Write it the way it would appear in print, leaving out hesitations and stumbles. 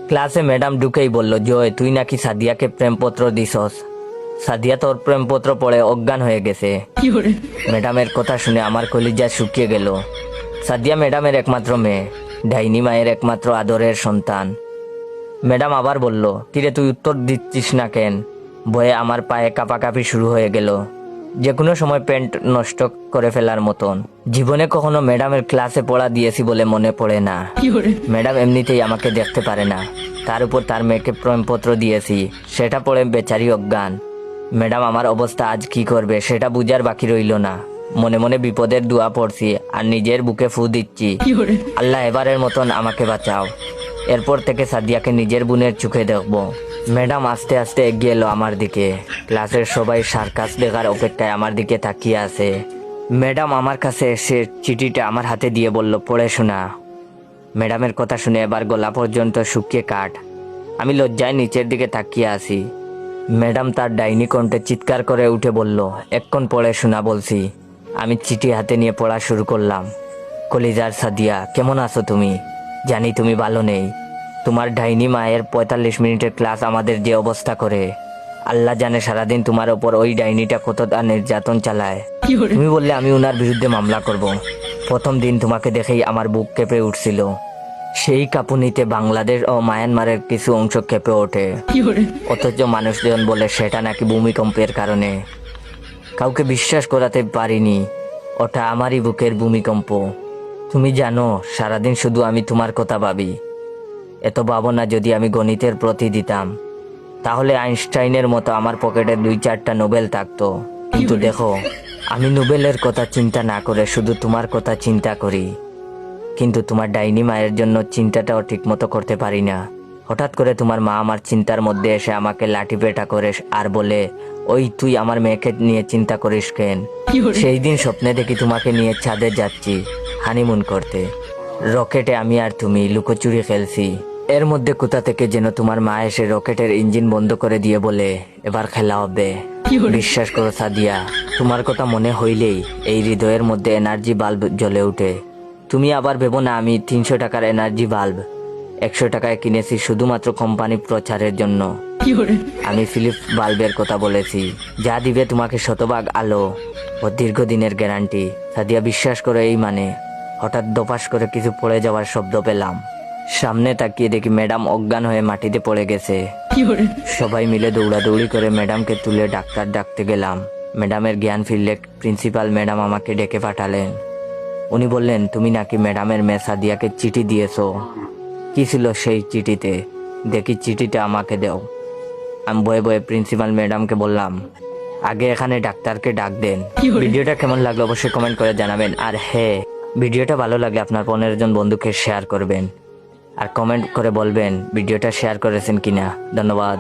ক্লাসে ম্যাডাম ঢুকেই বলল, জয় তুই নাকি সাদিয়াকে প্রেমপত্র দিছস। সাদিয়া তোর প্রেমপত্র পড়ে অজ্ঞান হয়ে গেছে। ম্যাডামের কথা শুনে আমার কলিজা শুকিয়ে গেল। সাদিয়া ম্যাডামের একমাত্র মেয়ে, ডাইনি মায়ের একমাত্র আদরের সন্তান। ম্যাডাম আবার বলল, কিরে তুই উত্তর দিচ্ছিস না কেন? ভয়ে আমার পায়ে কাঁপাকাঁপি শুরু হয়ে গেল, যে কোনো সময় প্যান্ট নষ্ট করে ফেলার মতন। জীবনে কখনো ম্যাডামের ক্লাসে পড়া দিয়েছি বলে মনে পড়ে না। ম্যাডাম এমনিতেই আমাকে দেখতে পারে না, তার উপর তার মেয়েকে প্রেমপত্র দিয়েছি, সেটা পড়ে বেচারি অজ্ঞান। ম্যাডাম আমার অবস্থা আজ কি করবে সেটা বুঝার বাকি রইল না। মনে মনে বিপদের দোয়া পড়ছি আর নিজের বুকে ফু দিচ্ছি, আল্লাহ এবারের মতন আমাকে বাঁচাও। এরপর থেকে সাদিয়াকে নিজের বোনের চোখে দেখবো। ম্যাডাম আস্তে আস্তে এগিয়ে এলো আমার দিকে। ক্লাসের সবাই সার্কাস দেখার অপেক্ষায় আমার দিকে তাকিয়ে আছে। ম্যাডাম আমার কাছে এসে চিঠিটা আমার হাতে দিয়ে বলল, পড়ে শোনা। ম্যাডামের কথা শুনে এবার গলা পর্যন্ত শুকিয়ে কাঠ। আমি লজ্জায় নিচের দিকে তাকিয়ে আছি। ম্যাডাম তার ডাইনি কণ্ঠে চিৎকার করে উঠে বলল, এক্ষণ পড়ে শোনা বলছি। আমি চিঠি হাতে নিয়ে পড়া শুরু করলাম। কলিজার সাদিয়া, কেমন আছো তুমি? জানি তুমি ভালো নেই। তোমার ডাইনি মায়ের 45 মিনিটের ক্লাস আমাদের যে অবস্থা করে, আল্লাহ জানে সারাদিন তোমার ওপর ওই ডাইনিটা কতটা নির্যাতন চালায়। তুমি বললে আমি উনার বিরুদ্ধে মামলা করব। প্রথম দিন তোমাকে দেখেই আমার বুক কেঁপে উঠছিল। সেই কাঁপুনিতে বাংলাদেশ ও মায়ানমারের কিছু অংশ কেঁপে ওঠে, অথচ মানুষজন বলে সেটা নাকি ভূমিকম্পের কারণে। কাউকে বিশ্বাস করাতে পারিনি, ওটা আমারই বুকের ভূমিকম্প। তুমি জানো সারাদিন শুধু আমি তোমার কথা ভাবি। এত ভাবনা যদি আমি গণিতের প্রতি দিতাম, তাহলে আইনস্টাইনের মতো আমার পকেটে 2-4টা নোবেল থাকতো। কিন্তু দেখো, আমি নোবেলের কথা চিন্তা না করে শুধু তোমার কথা চিন্তা করি। কিন্তু তোমার ডাইনি মায়ের জন্য চিন্তাটাও ঠিক মতো করতে পারি না। হঠাৎ করে তোমার মা আমার চিন্তার মধ্যে এসে আমাকে লাঠি পেটা করে আর বলে, ওই তুই আমার মেয়েকে নিয়ে চিন্তা করিস কেন? সেই দিন স্বপ্নে দেখি তোমাকে নিয়ে ছাদে যাচ্ছি হানিমুন করতে। রকেটে আমি আর তুমি লুকোচুরি খেলছি। এর মধ্যে কোথা থেকে যেন তোমার মা এসে রকেটের ইঞ্জিন বন্ধ করে দিয়ে বলে, এবার খেলা হবে। বিশ্বাস করো সাদিয়া, তোমার কথা মনে হইলেই এই হৃদয়ের মধ্যে এনার্জি বাল্ব জ্বলে উঠে। তুমি আবার ভেবো না আমি 300 টাকার এনার্জি বাল্ব 100 টাকায় কিনেছি শুধুমাত্র কোম্পানি প্রচারের জন্য। আমি ফিলিপ বাল্বের কথা বলেছি, যা দিবে তোমাকে শতভাগ আলো ও দীর্ঘদিনের গ্যারান্টি। সাদিয়া বিশ্বাস করে এই মানে। হঠাৎ দপাস করে কিছু পড়ে যাওয়ার শব্দ পেলাম। সামনে তাকিয়ে দেখি ম্যাডাম অজ্ঞান হয়ে মাটিতে পড়ে গেছে। সবাই মিলে দৌড়াদৌড়ি করে ম্যাডামকে তুলে ডাক্তার ডাকতে গেলাম। ম্যাডামের জ্ঞান ফিরলে প্রিন্সিপাল ম্যাডাম আমাকে ডেকে পাঠালেন। উনি বললেন, তুমি নাকি ম্যাডামের মেয়ে সাদিয়াকে চিঠি দিয়েছো। কি ছিল সেই চিঠিতে? দেখি চিঠিটা আমাকে দাও। আমি বয়ে বয়ে প্রিন্সিপাল ম্যাডামকে বললাম, আগে এখানে ডাক্তারকে ডাক দেন। ভিডিওটা কেমন লাগলো অবশ্যই কমেন্ট করে জানাবেন। আর হ্যাঁ, ভিডিওটা ভালো লাগলে আপনার 15 জন বন্ধুকে শেয়ার করবেন আর কমেন্ট করে বলবেন ভিডিওটা শেয়ার করেছেন কিনা। ধন্যবাদ।